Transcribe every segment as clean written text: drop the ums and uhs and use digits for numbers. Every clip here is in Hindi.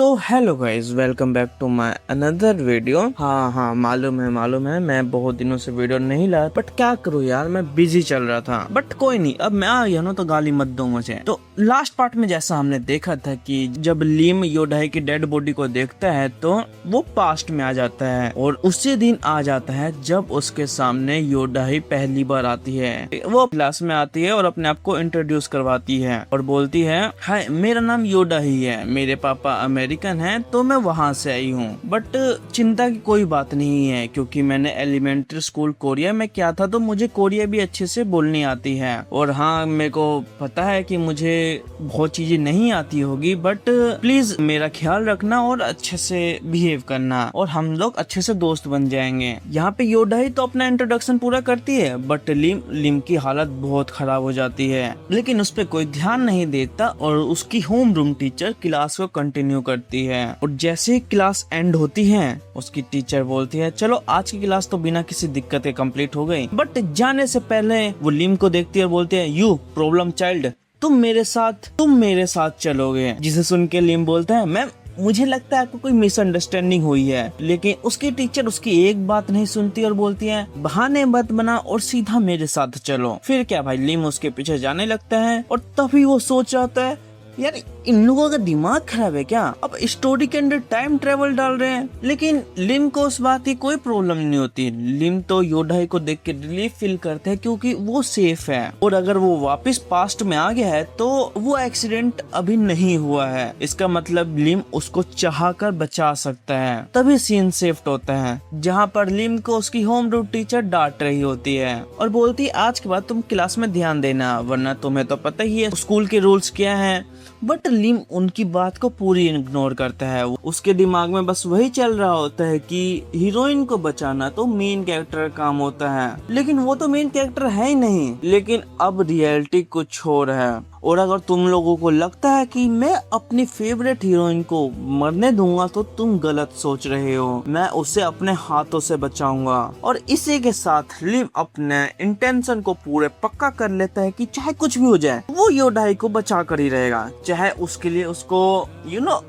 तो hello guys, welcome back to my another video. हाँ, मालूम है मैं बहुत दिनों से वीडियो नहीं लाया, बट क्या करूँ यार, मैं बिजी चल रहा था। बट कोई नहीं, अब मैं आ गया ना तो गाली मत दो मुझे। तो लास्ट पार्ट में जैसा हमने देखा था कि जब लिम योडाई की डेड बॉडी को देखता है तो वो पास्ट में आ जाता है और उसी दिन आ जाता है जब उसके सामने योडाई पहली बार आती है। वो क्लास में आती है और अपने आप को इंट्रोड्यूस करवाती है और बोलती है, हाय मेरा नाम योडाई है, मेरे पापा अमेरिकन है तो मैं वहाँ से आई हूँ। बट चिंता की कोई बात नहीं है क्योंकि मैंने एलिमेंट्री स्कूल कोरिया में किया था तो मुझे कोरिया भी अच्छे से बोलनी आती है। और हाँ, मेरे को पता है कि मुझे बहुत चीजें नहीं आती होगी, बट प्लीज मेरा ख्याल रखना और अच्छे से बिहेव करना और हम लोग अच्छे से दोस्त बन जाएंगे। यहाँ पे योडाई तो अपना इंट्रोडक्शन पूरा करती है बट लिम की हालत बहुत खराब हो जाती है, लेकिन उस पर कोई ध्यान नहीं देता और उसकी होम रूम टीचर क्लास को कंटिन्यू करती है। और जैसे ही क्लास एंड होती है उसकी टीचर बोलती है, चलो आज की क्लास तो बिना किसी दिक्कत के कंप्लीट हो गई। बट जाने से पहले वो लिम को देखती है और बोलती है, यू प्रॉब्लम चाइल्ड, तुम मेरे साथ चलोगे। जिसे सुन के लिम बोलता है, मैम मुझे लगता है आपको कोई मिसअंडरस्टैंडिंग हुई है। लेकिन उसकी टीचर उसकी एक बात नहीं सुनती और बोलती है, बहाने मत बना और सीधा मेरे साथ चलो। फिर क्या भाई, लिम उसके पीछे जाने लगता है और तभी वो सोच रहा होता है, यार इन लोगों का दिमाग खराब है क्या, अब स्टोरी के अंदर टाइम ट्रेवल डाल रहे हैं। लेकिन लिम को उस बात की कोई प्रॉब्लम नहीं होती। लिम तो योडाई को देख के रिलीफ फील करते हैं क्योंकि वो सेफ है और अगर वो वापस पास्ट में आ गया है तो वो एक्सीडेंट अभी नहीं हुआ है। इसका मतलब लिम उसको चाह कर बचा सकता है। तभी सीन सेफ होता है जहाँ पर लिम को उसकी होम रूम टीचर डांट रही होती है और बोलती है, आज के बाद तुम क्लास में ध्यान देना वरना तुम्हें तो पता ही है स्कूल के रूल्स क्या है। बट लिम उनकी बात को पूरी इग्नोर करता है। उसके दिमाग में बस वही चल रहा होता है कि हीरोइन को बचाना तो मेन कैरेक्टर का काम होता है, लेकिन वो तो मेन कैरेक्टर है ही नहीं। लेकिन अब रियलिटी कुछ और है और अगर तुम लोगों को लगता है कि मैं अपनी फेवरेट हीरोइन को मरने दूंगा तो तुम गलत सोच रहे हो। मैं उसे अपने हाथों से बचाऊंगा। और इसी के साथ लिम अपने इंटेंशन को पूरे पक्का कर लेता है कि चाहे कुछ भी हो जाए वो योडाई को बचा कर ही रहेगा, चाहे उसके लिए उसको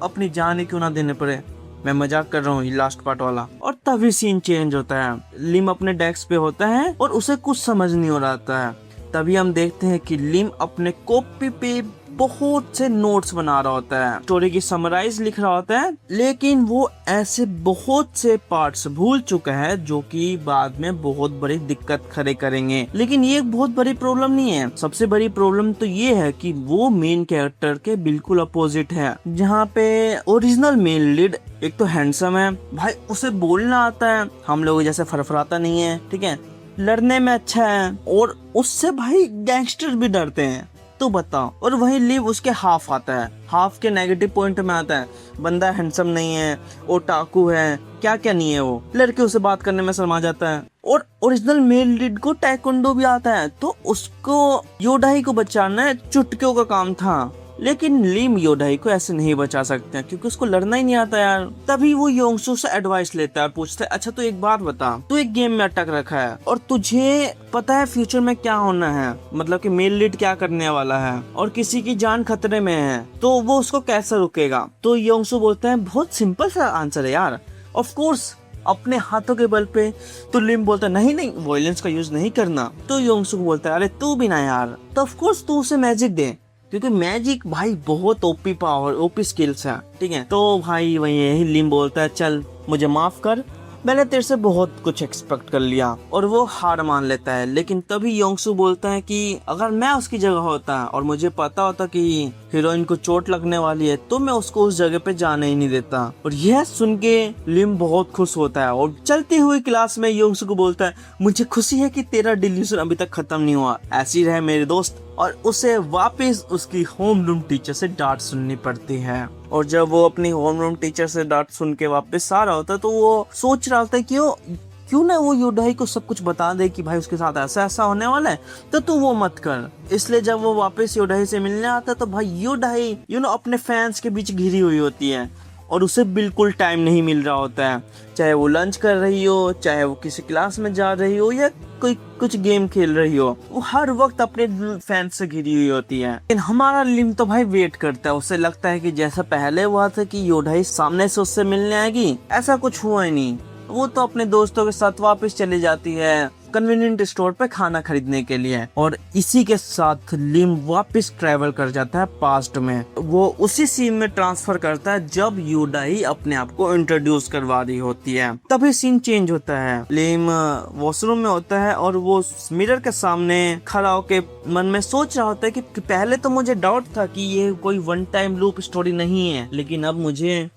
अपनी जान ही क्यों ना देने पड़े। मैं मजाक कर रहा हूँ लास्ट पार्ट वाला। और तभी सीन चेंज होता है। लिम अपने डेस्क पे होता है और उसे कुछ समझ नहीं हो रहा है। तभी हम देखते हैं कि लिम अपने कॉपी पे बहुत से नोट्स बना रहा होता है, स्टोरी की समराइज लिख रहा होता है, लेकिन वो ऐसे बहुत से पार्ट्स भूल चुका है जो कि बाद में बहुत बड़ी दिक्कत खड़े करेंगे। लेकिन ये एक बहुत बड़ी प्रॉब्लम नहीं है। सबसे बड़ी प्रॉब्लम तो ये है कि वो मेन कैरेक्टर के बिल्कुल अपोजिट है। जहाँ पे ओरिजिनल मेन लीड एक तो हैंडसम है भाई, उसे बोलना आता है, हम लोग जैसे फरफराता नहीं है, ठीक है, लड़ने में अच्छा है और उससे भाई गैंगस्टर भी डरते हैं। तो बताओ। और वही लिव उसके हाफ आता है, हाफ के नेगेटिव पॉइंट में आता है। बंदा हैंडसम नहीं है, वो टाकू है, क्या क्या नहीं है, वो लड़के उसे बात करने में शर्मा जाता है। और ओरिजिनल मेल लीड को टाइकोंडो भी आता है, तो उसको योडाई को बचाना चुटकियों का काम था। लेकिन लिम योडाई को ऐसे नहीं बचा सकते क्योंकि उसको लड़ना ही नहीं आता यार। तभी वो योंगसू से एडवाइस लेता है और पूछता है, अच्छा तू एक बात बता, तू एक गेम में अटक रखा है और तुझे पता है फ्यूचर में क्या होना है, मतलब कि मेल लीड क्या करने वाला है और किसी की जान खतरे में है, तो वो उसको कैसे रुकेगा। तो योंगसू बोलता है, बहुत सिंपल सा आंसर है यार, ऑफ कोर्स अपने हाथों के बल पे। तो लिम बोलता है, नहीं वायलेंस का यूज नहीं करना। तो योंगसू बोलता है, अरे तू भी ना यार, तो ऑफ कोर्स तू उसे मैजिक दे क्योंकि मैजिक भाई बहुत ओपी पावर, ओपी स्किल्स है, ठीक है। तो भाई वही यही लिम बोलता है, चल मुझे माफ कर, मैंने तेरे से बहुत कुछ एक्सपेक्ट कर लिया, और वो हार मान लेता है। लेकिन तभी योंगसू बोलता है कि अगर मैं उसकी जगह होता और मुझे पता होता कि हीरोइन को चोट लगने वाली है तो मैं उसको उस जगह पे जाने ही नहीं देता। और यह सुन के लिम बहुत खुश होता है और चलती हुई क्लास में योंगसू को बोलता है, मुझे खुशी है कि तेरा डिल्यूजन अभी तक खत्म नहीं हुआ, ऐसी रहे मेरे दोस्त। और उसे वापस उसकी होम रूम टीचर से डांट सुननी पड़ती है। और जब वो अपनी होम रूम टीचर से डांट सुन के वापस आ रहा होता है तो वो सोच रहा होता है क्यों ना वो योडाई को सब कुछ बता दे कि भाई उसके साथ ऐसा ऐसा होने वाला है, तो तू वो मत कर। इसलिए जब वो वापस योडाई से मिलने आता है तो भाई योडाई अपने फैंस के बीच घिरी हुई होती है और उसे बिल्कुल टाइम नहीं मिल रहा होता है, चाहे वो लंच कर रही हो, चाहे वो किसी क्लास में जा रही हो या कोई कुछ गेम खेल रही हो, वो हर वक्त अपने फैन से घिरी हुई होती है। लेकिन हमारा लिम तो भाई वेट करता है, उसे लगता है कि जैसा पहले हुआ था कि योदा ही सामने से उससे मिलने आएगी, ऐसा कुछ हुआ ही नहीं। वो तो अपने दोस्तों के साथ वापस चली जाती है कन्वीनियंट स्टोर पे खाना खरीदने के लिए, और इसी के साथ लिम वापस ट्रेवल कर जाता है पास्ट में। वो उसी सीन में ट्रांसफर करता है जब योदा ही अपने आप को इंट्रोड्यूस करवा रही होती है। तभी सीन चेंज होता है। लिम वॉशरूम में होता है और वो मिरर के सामने खड़ा होके मन में सोच रहा होता है कि पहले तो मुझे डाउट था कि ये कोई वन टाइम लूप स्टोरी नहीं है, लेकिन अब मुझे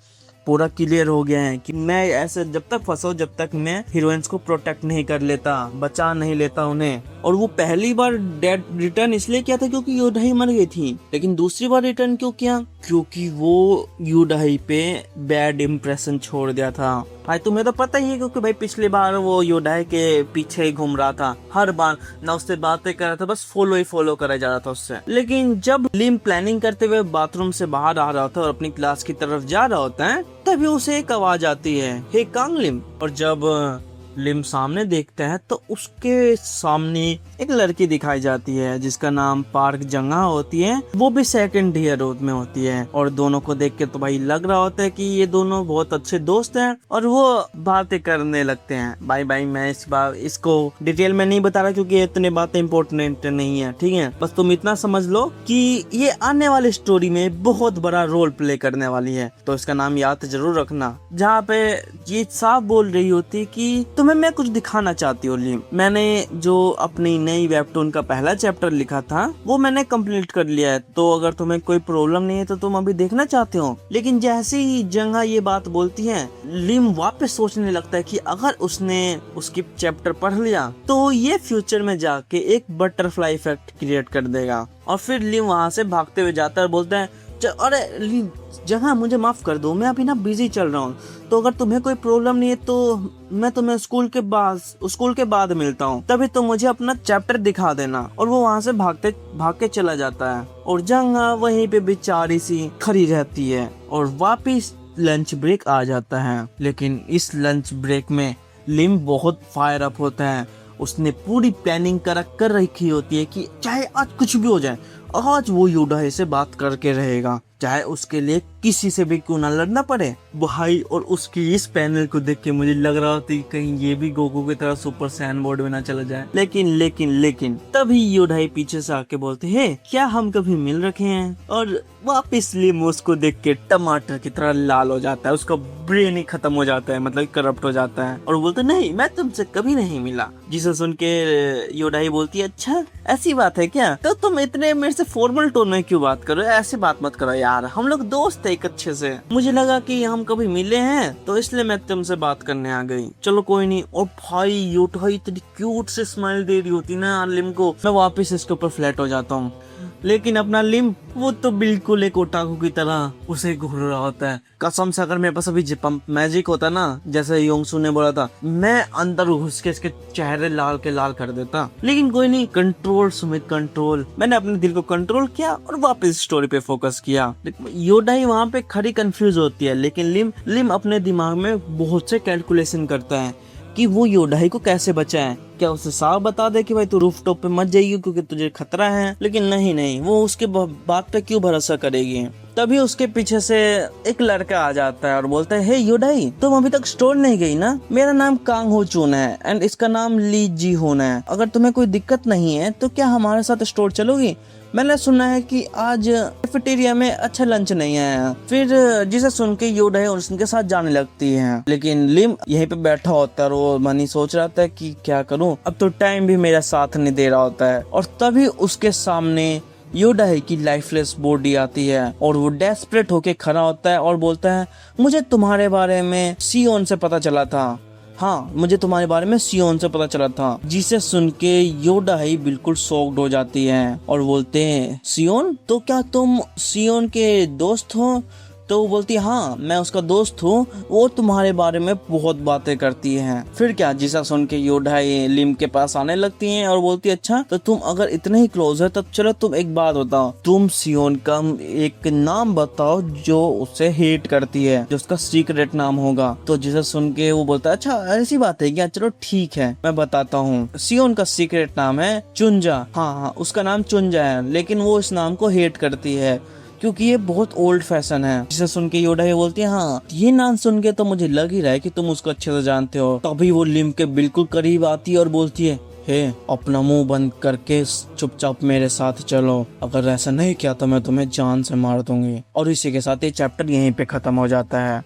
पूरा क्लियर हो गया है कि मैं ऐसे जब तक फंसा जब तक मैं हीरोइंस को प्रोटेक्ट नहीं कर लेता, बचा नहीं लेता उन्हें। और वो पहली बार डेड रिटर्न इसलिए किया था क्योंकि योदाई मर गई थी, लेकिन दूसरी बार रिटर्न क्यों किया? क्योंकि वो योदाई पे बैड इम्प्रेशन छोड़ दिया था। भाई तुम्हें तो पता ही है, क्योंकि भाई पिछली बार वो योदाई के पीछे ही घूम रहा था, हर बार ना उससे बातें कर रहा था, बस फॉलो करा जा रहा था उससे। लेकिन जब लिम प्लानिंग करते हुए बाथरूम से बाहर आ रहा था और अपनी क्लास की तरफ जा रहा होता है, तभी उसे एक आवाज आती है, हे कांग लिम। और जब लिम सामने देखता है तो उसके सामने एक लड़की दिखाई जाती है जिसका नाम पार्क जंगा होती है, वो भी सेकंड ईयर में होती है। और दोनों को देख के तो भाई लग रहा होता है कि ये दोनों बहुत अच्छे दोस्त हैं, और वो बातें करने लगते हैं। भाई मैं इस बार इसको डिटेल में नहीं बता रहा क्योंकि इतने बातें इम्पोर्टेंट नहीं है, ठीक है? बस तुम इतना समझ लो कि ये आने वाली स्टोरी में बहुत बड़ा रोल प्ले करने वाली है, तो इसका नाम याद जरूर रखना। जहाँ पे ये साफ बोल रही होती कि तुम्हें मैं कुछ दिखाना चाहती हूँ लिम। मैंने जो अपनी नई वेबटून का पहला चैप्टर लिखा था वो मैंने कंप्लीट कर लिया है, तो अगर तुम्हें कोई प्रॉब्लम नहीं है तो तुम अभी देखना चाहते हो। लेकिन जैसे ही जंगा ये बात बोलती है, लिम वापस सोचने लगता है कि अगर उसने उसकी चैप्टर पढ़ लिया तो ये फ्यूचर में जाके एक बटरफ्लाई इफेक्ट क्रिएट कर देगा। और फिर लिम वहाँ से भागते हुए जाता है और बोलता है, अरे जहाँ मुझे माफ कर दो, मैं अभी ना बिजी चल रहा हूँ, तो अगर तुम्हें कोई प्रॉब्लम नहीं है तो मैं तुम्हें स्कूल के बाद मिलता हूँ, तभी तो मुझे अपना चैप्टर दिखा देना। और वो वहाँ से भाग के चला जाता है और जंगा वहीं पे बेचारी सी खड़ी रहती है। और वापिस लंच ब्रेक आ जाता है। लेकिन इस लंच ब्रेक में लिम बहुत फायर अप होता है। उसने पूरी प्लानिंग कर रखी होती है कि चाहे आज कुछ भी हो जाए, आज वो योदाई से बात करके रहेगा, चाहे उसके लिए किसी से भी क्यों ना लड़ना पड़े। भाई और उसकी इस पैनल को देख के मुझे लग रहा था कि कहीं ये भी गोकू की तरह सुपर सैन बोर्ड में ना चला जाए। लेकिन तभी योदाई पीछे से आके बोलते हैं, क्या हम कभी मिल रखे हैं? और वापिस लिम उसको देख के टमाटर की तरह लाल हो जाता है, उसका ब्रेन ही खत्म हो जाता है, मतलब करप्ट हो जाता है, और बोलते नहीं मैं तुमसे कभी नहीं मिला। जिसे सुन के योदाई बोलती है, अच्छा ऐसी बात है क्या? तो तुम इतने मेरे से फॉर्मल टोन में क्यों बात करो? ऐसे बात मत करो यार, हम लोग दोस्त है एक अच्छे से। मुझे लगा कि हम कभी मिले हैं तो इसलिए मैं तुमसे बात करने आ गई। चलो कोई नहीं। और भाई योदाई इतनी क्यूट से स्माइल दे रही होती ना लिम को, मैं वापस इसके ऊपर फ्लैट हो जाता हूँ। लेकिन अपना लिम वो तो बिल्कुल एक ओटाकू की तरह उसे घूर रहा होता है। कसम से अगर मेरे पास अभी मैजिक होता ना, जैसे योंगसू ने बोला था, मैं अंदर घुस के इसके चेहरे लाल के लाल कर देता। लेकिन कोई नहीं, कंट्रोल सुमित कंट्रोल। मैंने अपने दिल को कंट्रोल किया और वापस स्टोरी पे फोकस किया। योदाई वहाँ पे खड़ी कंफ्यूज होती है, लेकिन लिम अपने दिमाग में बहुत से कैलकुलेशन करता है कि वो योदाई को कैसे बचाए। क्या उसे साफ बता दे कि भाई तू रूफ टॉप पे मत जाइए क्योंकि तुझे खतरा है? लेकिन नहीं, वो उसके बात पे क्यों भरोसा करेगी। तभी उसके पीछे से एक लड़का आ जाता है और बोलता है, हे योदाई तुम अभी तक स्टोर नहीं गई ना? मेरा नाम कांग हो चुन है एंड इसका नाम ली जी होना है। अगर तुम्हें कोई दिक्कत नहीं है तो क्या हमारे साथ स्टोर चलोगी? मैंने सुना है कि आज कैफेटेरिया में अच्छा लंच नहीं आया। फिर जिसे सुन के योदाई उनके साथ जाने लगती है। लेकिन लिम यहीं पे बैठा होता है और वो मनी सोच रहा था कि क्या करूं, अब तो टाइम भी मेरा साथ नहीं दे रहा होता है। और तभी उसके सामने योदाई की लाइफलेस बॉडी आती है और वो डेस्परेट होके खड़ा होता है और बोलता है, मुझे तुम्हारे बारे में सियोन से पता चला था। हाँ, मुझे तुम्हारे बारे में सियोन से पता चला था। जिसे सुन के योदाई बिल्कुल शॉक्ड हो जाती है और बोलते हैं, सियोन? तो क्या तुम सियोन के दोस्त हो? तो वो बोलती है हाँ मैं उसका दोस्त हूँ, वो तुम्हारे बारे में बहुत बातें करती है। फिर क्या, जिसा सुन के योडा ये लिम के पास आने लगती है और बोलती है अच्छा तो तुम अगर इतने ही क्लोज है तब चलो तुम एक बात बताओ, तुम सियोन का एक नाम बताओ जो उससे हेट करती है, जो उसका सीक्रेट नाम होगा। तो जिसे सुन के वो बोलता है अच्छा ऐसी बात है क्या, चलो ठीक है मैं बताता हूँ। सियोन का सीक्रेट नाम है चुंजा। हाँ उसका नाम चुंजा है, लेकिन वो इस नाम को हेट करती है क्योंकि ये बहुत ओल्ड फैशन है। जिसे सुन के योडा ये बोलती है हाँ ये नाम सुन के तो मुझे लग ही रहा है कि तुम उसको अच्छे से जानते हो। तभी वो लिम के बिल्कुल करीब आती है और बोलती है हे अपना मुंह बंद करके चुपचाप मेरे साथ चलो, अगर ऐसा नहीं किया तो मैं तुम्हें जान से मार दूंगी। और इसी के साथ ये चैप्टर यहीं पे खत्म हो जाता है।